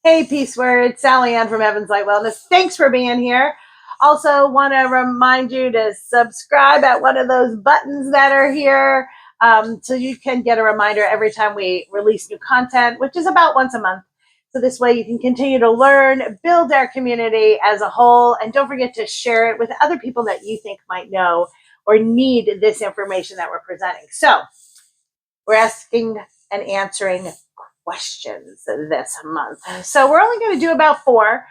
Hey, Peace Word, Sallyann from Heaven's Light Wellness. Thanks for being here. Also, want to remind you to subscribe at one of those buttons that are here so you can get a reminder every time we release new content, which is about once a month. So this way you can continue to learn, build our community as a whole, and don't forget to share it with other people that you think might know or need this information that we're presenting. So we're asking and answering questions this month. So we're only going to do about 4,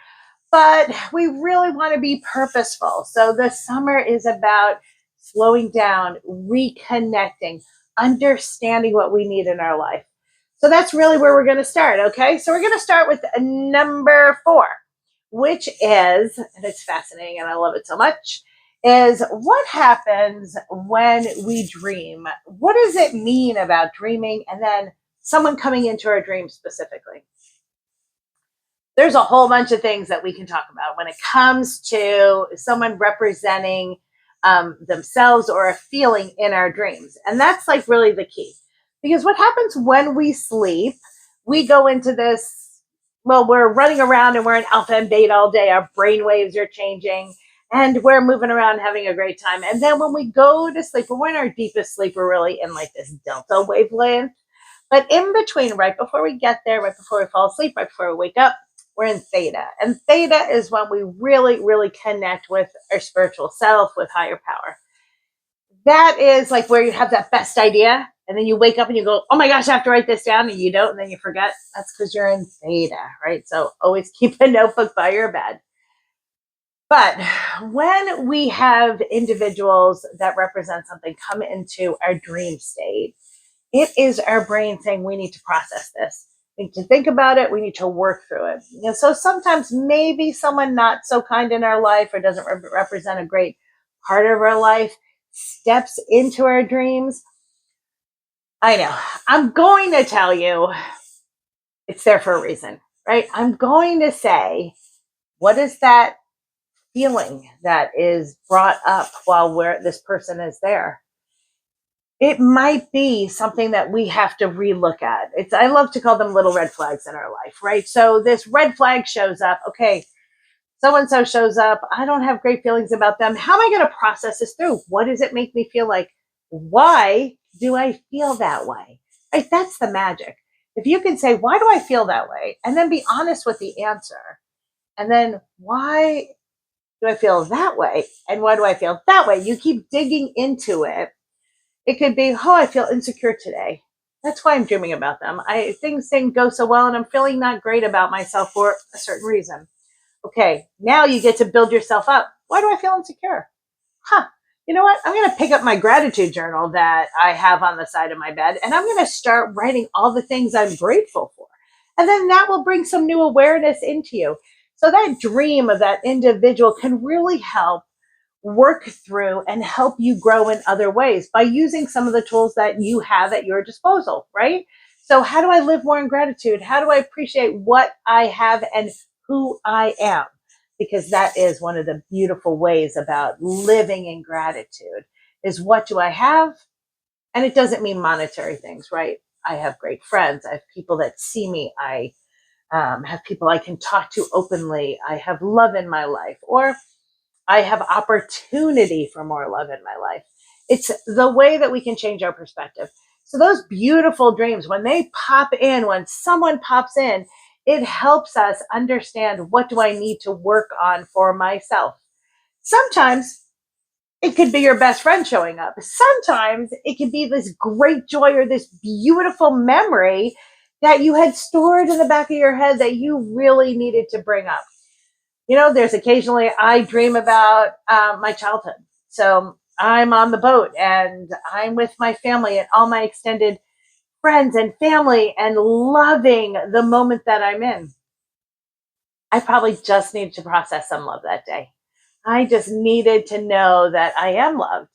but we really want to be purposeful. So the summer is about slowing down, reconnecting, understanding what we need in our life. So that's really where we're going to start, okay? So we're going to start with number 4, which is, and it's fascinating and I love it so much, is what happens when we dream? What does it mean about dreaming and then someone coming into our dream specifically? There's a whole bunch of things that we can talk about when it comes to someone representing themselves or a feeling in our dreams. And that's like really the key. Because what happens when we sleep, we go into this, well, we're running around and we're in alpha and beta all day. Our brain waves are changing and we're moving around having a great time. And then when we go to sleep, when we're in our deepest sleep, we're really in like this delta wavelength. But in between, right before we get there, right before we fall asleep, right before we wake up, we're in theta. And theta is when we really, really connect with our spiritual self, with higher power. That is like where you have that best idea. And then you wake up and you go, oh my gosh, I have to write this down. And you don't, and then you forget. That's because you're in theta, right? So always keep a notebook by your bed. But when we have individuals that represent something come into our dream state, it is our brain saying we need to process this. We need to think about it. We need to work through it. And so sometimes maybe someone not so kind in our life or doesn't represent a great part of our life steps into our dreams. I know. I'm going to tell you it's there for a reason, right? I'm going to say, what is that feeling that is brought up while this person is there? It might be something that we have to relook at. I love to call them little red flags in our life, right? So this red flag shows up. Okay, so-and-so shows up. I don't have great feelings about them. How am I going to process this through? What does it make me feel like? Why do I feel that way? Right? That's the magic. If you can say, why do I feel that way? And then be honest with the answer. And then why do I feel that way? And why do I feel that way? You keep digging into it. It could be, oh, I feel insecure today. That's why I'm dreaming about them. Things didn't go so well and I'm feeling not great about myself for a certain reason. Okay, now you get to build yourself up. Why do I feel insecure? You know what? I'm going to pick up my gratitude journal that I have on the side of my bed and I'm going to start writing all the things I'm grateful for. And then that will bring some new awareness into you. So that dream of that individual can really help work through and help you grow in other ways by using some of the tools that you have at your disposal, right? So how do I live more in gratitude? How do I appreciate what I have and who I am? Because that is one of the beautiful ways about living in gratitude is what do I have? And it doesn't mean monetary things, right? I have great friends. I have people that see me. I have people I can talk to openly. I have love in my life, or I have opportunity for more love in my life. It's the way that we can change our perspective. So those beautiful dreams, when they pop in, when someone pops in, it helps us understand what do I need to work on for myself. Sometimes it could be your best friend showing up. Sometimes it could be this great joy or this beautiful memory that you had stored in the back of your head that you really needed to bring up. You know, there's occasionally I dream about my childhood. So I'm on the boat and I'm with my family and all my extended friends and family and loving the moment that I'm in. I probably just needed to process some love that day. I just needed to know that I am loved,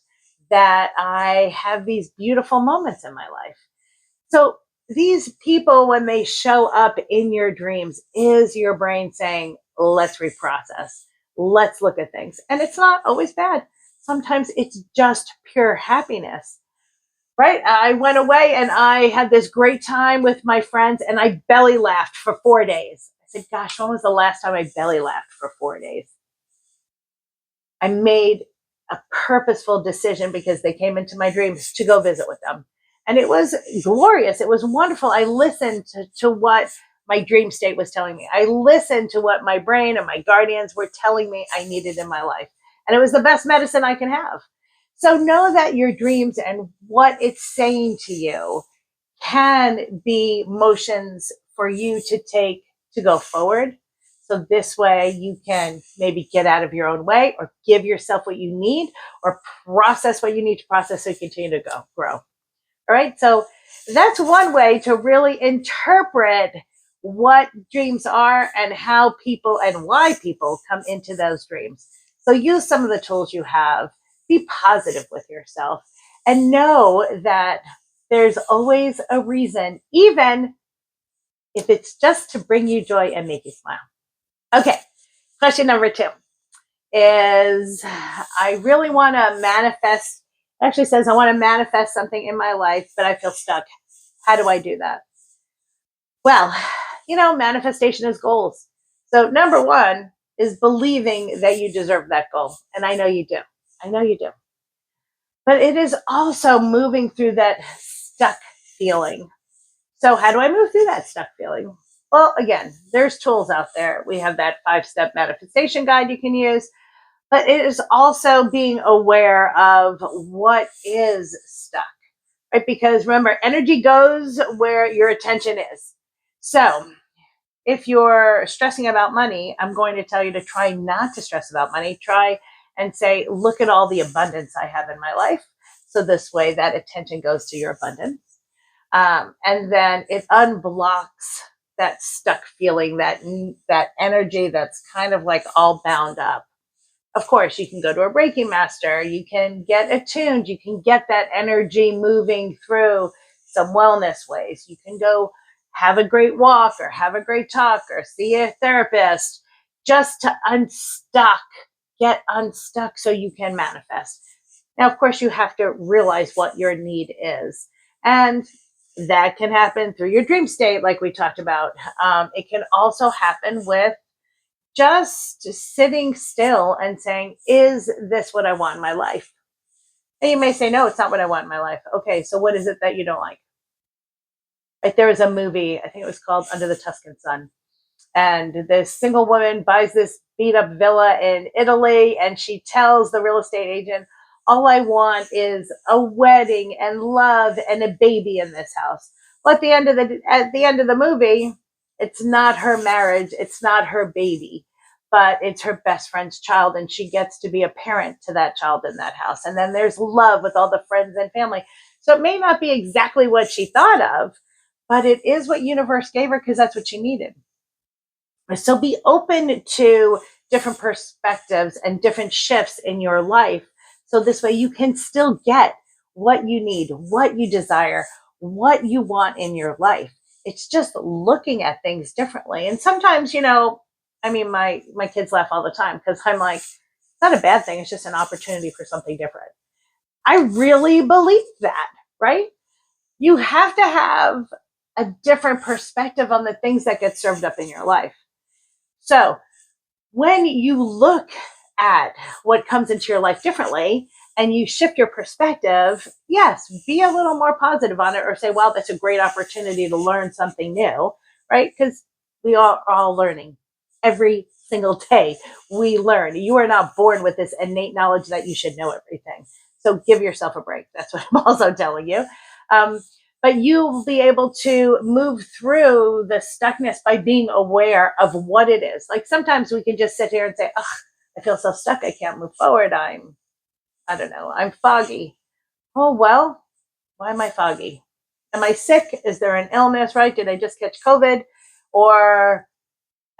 that I have these beautiful moments in my life. So these people, when they show up in your dreams, is your brain saying, let's reprocess. Let's look at things. And it's not always bad. Sometimes it's just pure happiness, right? I went away and I had this great time with my friends and I belly laughed for 4 days. said, gosh, when was the last time I belly laughed for 4 days? I made a purposeful decision because they came into my dreams to go visit with them. And it was glorious. It was wonderful. I listened to what my dream state was telling me. I listened to what my brain and my guardians were telling me I needed in my life. And it was the best medicine I can have. So know that your dreams and what it's saying to you can be motions for you to take to go forward. So this way you can maybe get out of your own way or give yourself what you need or process what you need to process so you continue to grow. All right. So that's one way to really interpret what dreams are and how people and why people come into those dreams. So use some of the tools you have, be positive with yourself, and know that there's always a reason, even if it's just to bring you joy and make you smile. Okay, question number 2 is I really want to manifest. Actually says I want to manifest something in my life, but I feel stuck. How do I do that? Well, manifestation is goals. So number 1 is believing that you deserve that goal. And I know you do. I know you do. But it is also moving through that stuck feeling. So how do I move through that stuck feeling? Well, again, there's tools out there. We have that 5-step manifestation guide you can use, but it is also being aware of what is stuck, right? Because remember, energy goes where your attention is. So if you're stressing about money, I'm going to tell you to try not to stress about money. Try and say, look at all the abundance I have in my life. So this way that attention goes to your abundance. And then it unblocks that stuck feeling, that energy that's kind of like all bound up. Of course, you can go to a Reiki master, you can get attuned, you can get that energy moving through some wellness ways. You can go have a great walk or have a great talk or see a therapist just to get unstuck so you can manifest. Now, of course, you have to realize what your need is. And that can happen through your dream state, like we talked about. It can also happen with just sitting still and saying, is this what I want in my life? And you may say, no, it's not what I want in my life. Okay, so what is it that you don't like? Like there was a movie, I think it was called Under the Tuscan Sun. And this single woman buys this beat up villa in Italy, and she tells the real estate agent, all I want is a wedding and love and a baby in this house. Well, at the end of the movie, it's not her marriage, it's not her baby, but it's her best friend's child, and she gets to be a parent to that child in that house. And then there's love with all the friends and family. So it may not be exactly what she thought of, but it is what universe gave her because that's what she needed. So be open to different perspectives and different shifts in your life. So this way you can still get what you need, what you desire, what you want in your life. It's just looking at things differently. And sometimes, my kids laugh all the time because I'm like, it's not a bad thing. It's just an opportunity for something different. I really believe that, right? You have to have a different perspective on the things that get served up in your life. So when you look at what comes into your life differently and you shift your perspective, yes, be a little more positive on it or say, wow, that's a great opportunity to learn something new, right? Because we are all learning every single day. We learn. You are not born with this innate knowledge that you should know everything. So give yourself a break. That's what I'm also telling you. But you will be able to move through the stuckness by being aware of what it is. Like sometimes we can just sit here and say, oh, I feel so stuck. I can't move forward. I'm foggy. Oh, well, why am I foggy? Am I sick? Is there an illness, right? Did I just catch COVID? Or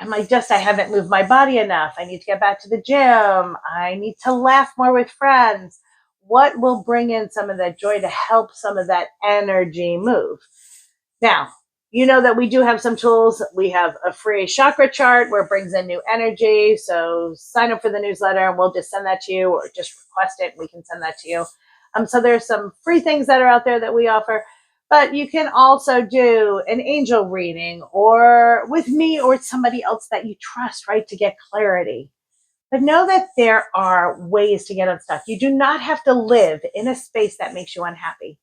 I haven't moved my body enough. I need to get back to the gym. I need to laugh more with friends. What will bring in some of that joy to help some of that energy move? Now, you know that we do have some tools. We have a free chakra chart where it brings in new energy. So sign up for the newsletter and we'll just send that to you, or just request it and we can send that to you. So there's some free things that are out there that we offer. But you can also do an angel reading or with me or somebody else that you trust, right, to get clarity. But know that there are ways to get unstuck. You do not have to live in a space that makes you unhappy.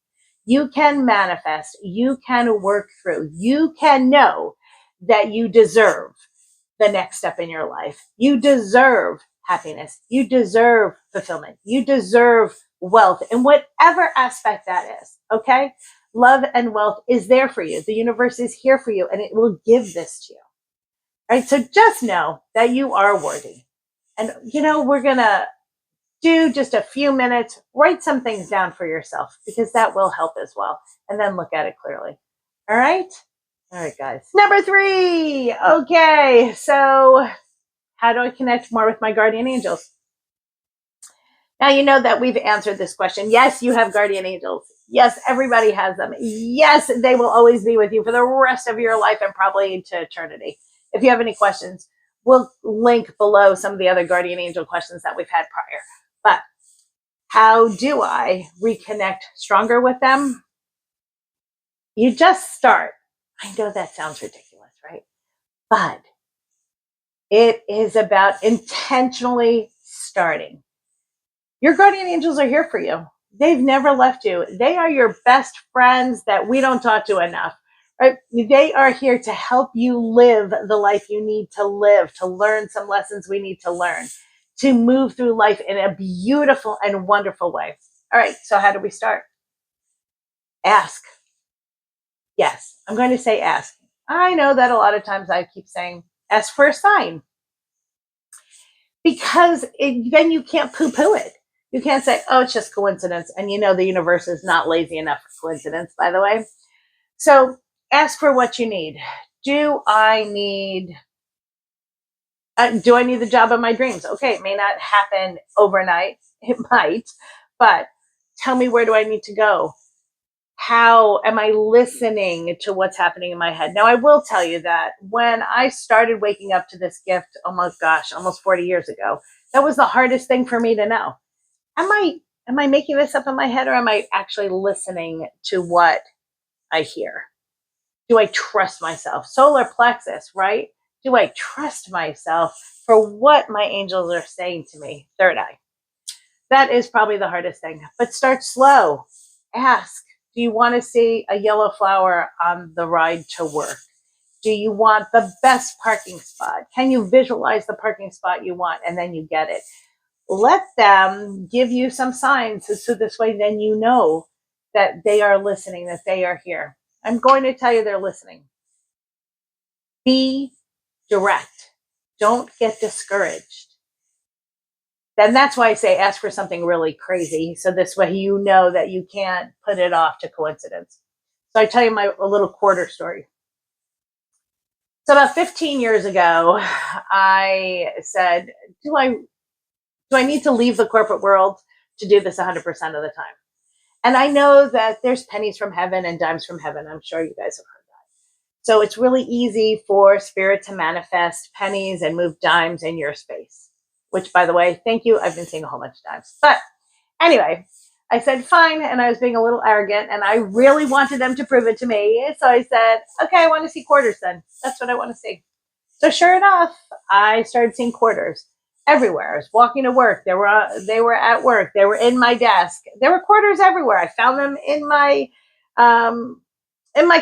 You can manifest, you can work through, you can know that you deserve the next step in your life. You deserve happiness. You deserve fulfillment. You deserve wealth in whatever aspect that is. Okay. Love and wealth is there for you. The universe is here for you and it will give this to you. Right. So just know that you are worthy. And, we're going to do just a few minutes, write some things down for yourself because that will help as well. And then look at it clearly. All right. All right, guys. Number 3. Okay. So how do I connect more with my guardian angels? Now, you know that we've answered this question. Yes, you have guardian angels. Yes, everybody has them. Yes, they will always be with you for the rest of your life and probably into eternity. If you have any questions, we'll link below some of the other guardian angel questions that we've had prior. But how do I reconnect stronger with them? You just start. I know that sounds ridiculous, right? But it is about intentionally starting. Your guardian angels are here for you. They've never left you. They are your best friends that we don't talk to enough, right? They are here to help you live the life you need to live, to learn some lessons we need to learn, to move through life in a beautiful and wonderful way. All right, so how do we start? Ask. Yes, I'm going to say ask. I know that a lot of times I keep saying ask for a sign because then you can't poo-poo it. You can't say, oh, it's just coincidence. And the universe is not lazy enough for coincidence, by the way. So ask for what you need. Do I need the job of my dreams? Okay, it may not happen overnight. It might, but tell me, where do I need to go? How am I listening to what's happening in my head? Now, I will tell you that when I started waking up to this gift, almost 40 years ago, that was the hardest thing for me to know. Am I making this up in my head, or am I actually listening to what I hear? Do I trust myself? Solar plexus, right? Do I trust myself for what my angels are saying to me? Third eye. That is probably the hardest thing. But start slow. Ask, do you want to see a yellow flower on the ride to work? Do you want the best parking spot? Can you visualize the parking spot you want? And then you get it. Let them give you some signs. So this way, then you know that they are listening, that they are here. I'm going to tell you they're listening. Be direct. Don't get discouraged. Then that's why I say ask for something really crazy. So this way you know that you can't put it off to coincidence. So I tell you a little quarter story. So about 15 years ago, I said, do I need to leave the corporate world to do this 100% of the time? And I know that there's pennies from heaven and dimes from heaven. I'm sure you guys have heard that. So it's really easy for spirit to manifest pennies and move dimes in your space, which, by the way, thank you. I've been seeing a whole bunch of dimes. But anyway, I said, fine. And I was being a little arrogant and I really wanted them to prove it to me. So I said, okay, I want to see quarters then. That's what I want to see. So sure enough, I started seeing quarters everywhere. I was walking to work. They were at work. They were in my desk. There were quarters everywhere. I found them in my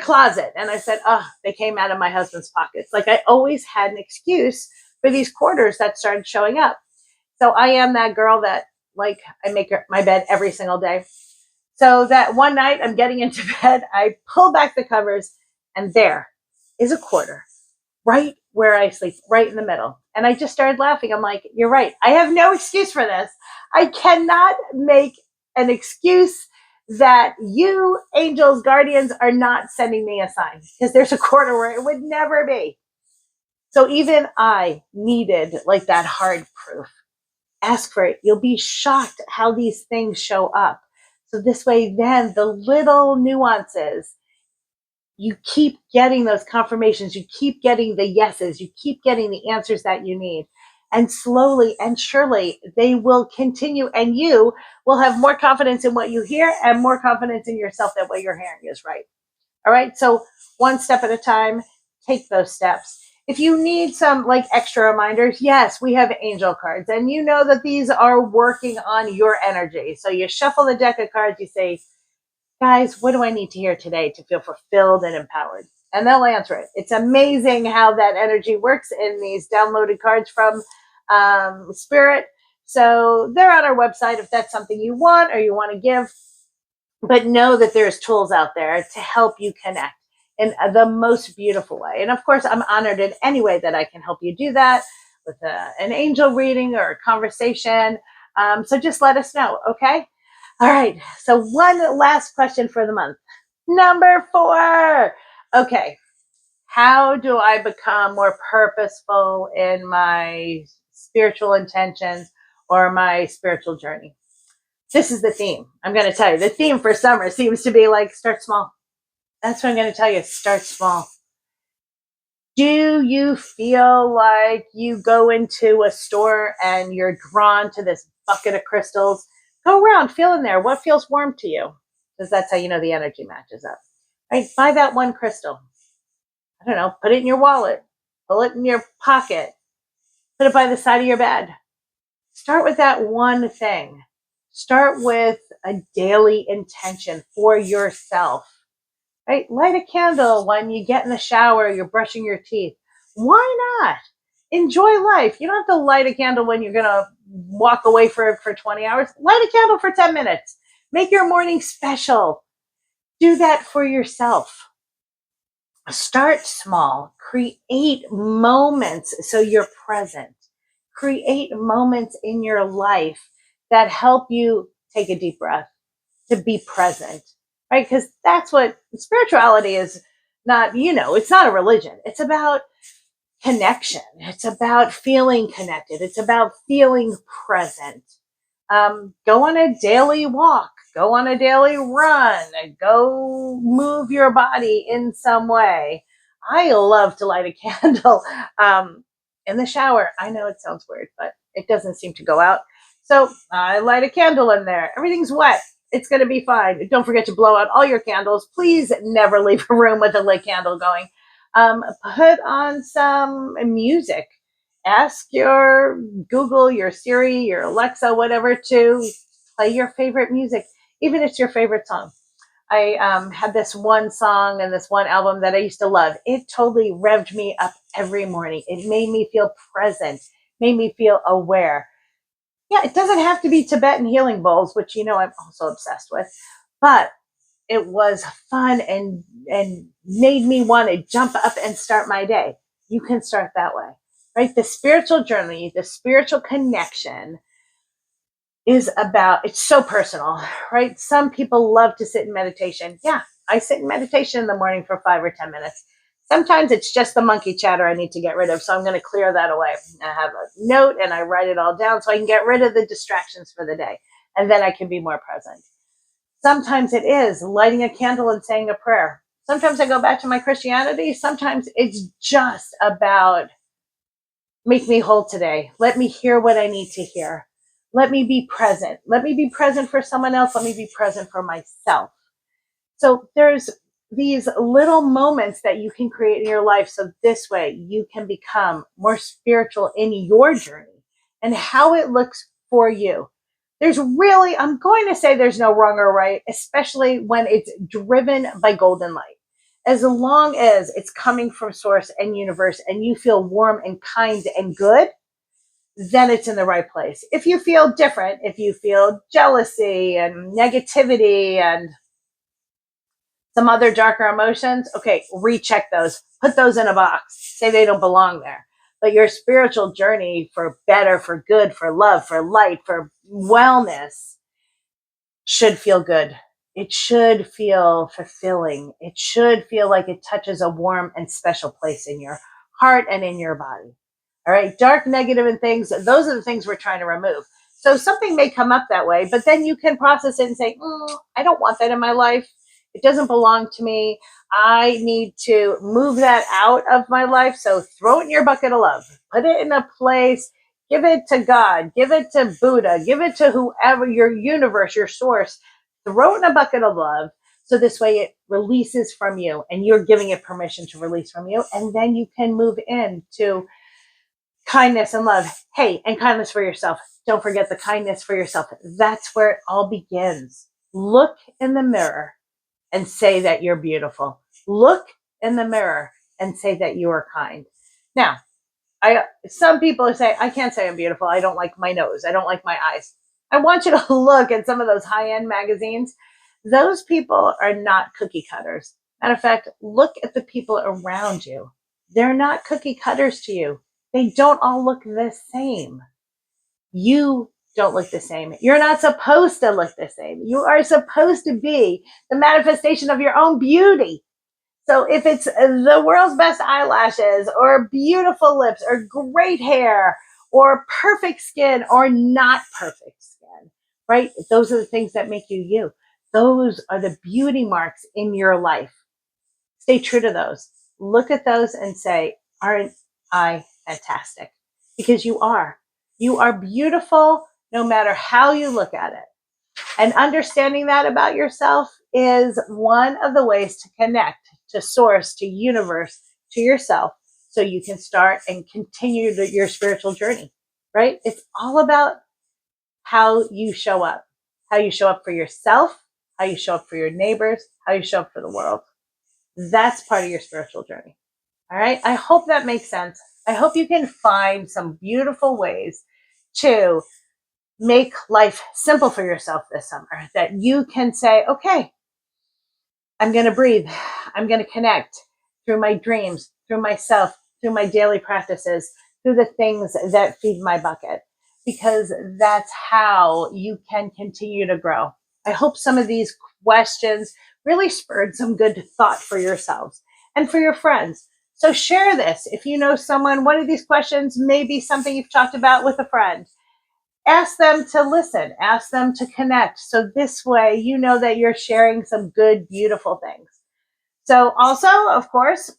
closet. And I said, oh, they came out of my husband's pockets. Like I always had an excuse for these quarters that started showing up. So I am that girl that I make my bed every single day. So that one night I'm getting into bed, I pull back the covers and there is a quarter right where I sleep, right in the middle. And I just started laughing. I'm like, you're right. I have no excuse for this. I cannot make an excuse that you angels, guardians are not sending me a sign because there's a quarter where it would never be. So even I needed that hard proof. Ask for it. You'll be shocked how these things show up. So this way, then the little nuances, you keep getting those confirmations. You keep getting the yeses. You keep getting the answers that you need. And slowly and surely they will continue, and you will have more confidence in what you hear and more confidence in yourself that what you're hearing is right. All right. So one step at a time, take those steps. If you need some like extra reminders, yes, we have angel cards, and you know that these are working on your energy. So you shuffle the deck of cards, you say, guys, what do I need to hear today to feel fulfilled and empowered? And they'll answer it. It's amazing how that energy works in these downloaded cards from Spirit. So they're on our website if that's something you want or you want to give. But know that there's tools out there to help you connect in the most beautiful way. And of course, I'm honored in any way that I can help you do that with an angel reading or a conversation. So just let us know, okay? All right. So one last question for the month. Number 4. Okay. How do I become more purposeful in my spiritual intentions or my spiritual journey? This is the theme. I'm going to tell you. The theme for summer seems to be like start small. That's what I'm going to tell you. Start small. Do you feel like you go into a store and you're drawn to this bucket of crystals? Go around, feel in there. What feels warm to you? Because that's how you know the energy matches up. Right? Buy that one crystal. I don't know. Put it in your wallet. Pull it in your pocket. Put it by the side of your bed. Start with that one thing. Start with a daily intention for yourself. Right? Light a candle when you get in the shower, you're brushing your teeth. Why not? Enjoy life. You don't have to light a candle when you're going to walk away for 20 hours. Light a candle for 10 minutes. Make your morning special. Do that for yourself. Start small. Create moments so you're present. Create moments in your life that help you take a deep breath, to be present, right? Because that's what spirituality is. Not, it's not a religion. It's about connection. It's about feeling connected. It's about feeling present. Go on a daily walk, go on a daily run, go move your body in some way. I love to light a candle in the shower. I know it sounds weird, but it doesn't seem to go out. So I light a candle in there. Everything's wet. It's going to be fine. Don't forget to blow out all your candles. Please never leave a room with a lit candle going. Put on some music. Ask your Google, your Siri, your Alexa, whatever, to play your favorite music, even if it's your favorite song. I had this one song and this one album that I used to love. It totally revved me up every morning. It made me feel present, made me feel aware. Yeah, it doesn't have to be Tibetan healing bowls, which I'm also obsessed with, but it was fun and made me want to jump up and start my day. You can start that way, right? The spiritual journey, the spiritual connection is it's so personal, right? Some people love to sit in meditation. Yeah, I sit in meditation in the morning for 5 or 10 minutes. Sometimes it's just the monkey chatter I need to get rid of. So I'm going to clear that away. I have a note and I write it all down so I can get rid of the distractions for the day. And then I can be more present. Sometimes it is lighting a candle and saying a prayer. Sometimes I go back to my Christianity. Sometimes it's just about make me whole today. Let me hear what I need to hear. Let me be present. Let me be present for someone else. Let me be present for myself. So there's these little moments that you can create in your life. So this way you can become more spiritual in your journey and how it looks for you. I'm going to say there's no wrong or right, especially when it's driven by golden light. As long as it's coming from source and universe and you feel warm and kind and good, then it's in the right place. If you feel different, if you feel jealousy and negativity and some other darker emotions, okay, recheck those. Put those in a box. Say they don't belong there. But your spiritual journey for better, for good, for love, for light, for wellness should feel good. It should feel fulfilling. It should feel like it touches a warm and special place in your heart and in your body. All right, dark, negative, and things, those are the things we're trying to remove. So something may come up that way, but then you can process it and say, I don't want that in my life. It doesn't belong to me. I need to move that out of my life. So throw it in your bucket of love. Put it in a place Give it to God, give it to Buddha, give it to whoever, your universe, your source. Throw it in a bucket of love. So this way it releases from you and you're giving it permission to release from you. And then you can move into kindness and love. Hey, and kindness for yourself. Don't forget the kindness for yourself. That's where it all begins. Look in the mirror and say that you're beautiful. Look in the mirror and say that you are kind. Now, some people say, I can't say I'm beautiful. I don't like my nose. I don't like my eyes. I want you to look at some of those high-end magazines. Those people are not cookie cutters. Matter of fact, look at the people around you. They're not cookie cutters to you. They don't all look the same. You don't look the same. You're not supposed to look the same. You are supposed to be the manifestation of your own beauty. So if it's the world's best eyelashes or beautiful lips or great hair or perfect skin or not perfect skin, right? Those are the things that make you you. Those are the beauty marks in your life. Stay true to those. Look at those and say, aren't I fantastic? Because you are. You are beautiful no matter how you look at it. And understanding that about yourself is one of the ways to connect to source, to universe, to yourself, so you can start and continue your spiritual journey, right? It's all about how you show up for yourself, how you show up for your neighbors, how you show up for the world. That's part of your spiritual journey. All right. I hope that makes sense. I hope you can find some beautiful ways to make life simple for yourself this summer, that you can say, okay, I'm going to breathe. I'm going to connect through my dreams, through myself, through my daily practices, through the things that feed my bucket, because that's how you can continue to grow. I hope some of these questions really spurred some good thought for yourselves and for your friends. So share this. If you know someone, one of these questions may be something you've talked about with a friend. Ask them to listen, ask them to connect. So this way, you know that you're sharing some good, beautiful things. So also, of course,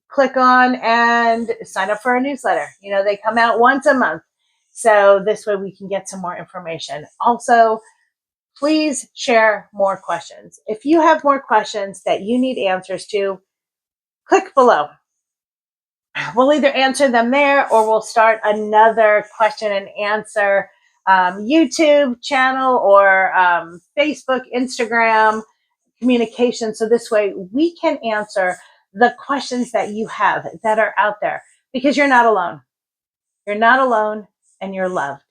click on and sign up for a newsletter. You know, they come out once a month. So this way we can get some more information. Also, please share more questions. If you have more questions that you need answers to, click below. We'll either answer them there or we'll start another question and answer YouTube channel or Facebook, Instagram communication. So this way we can answer the questions that you have that are out there, because you're not alone. You're not alone and you're loved.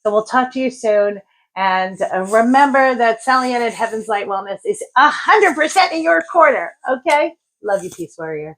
So we'll talk to you soon. And remember that Sallyann at Heaven's Light Wellness is 100% in your corner. Okay? Love you, Peace Warrior.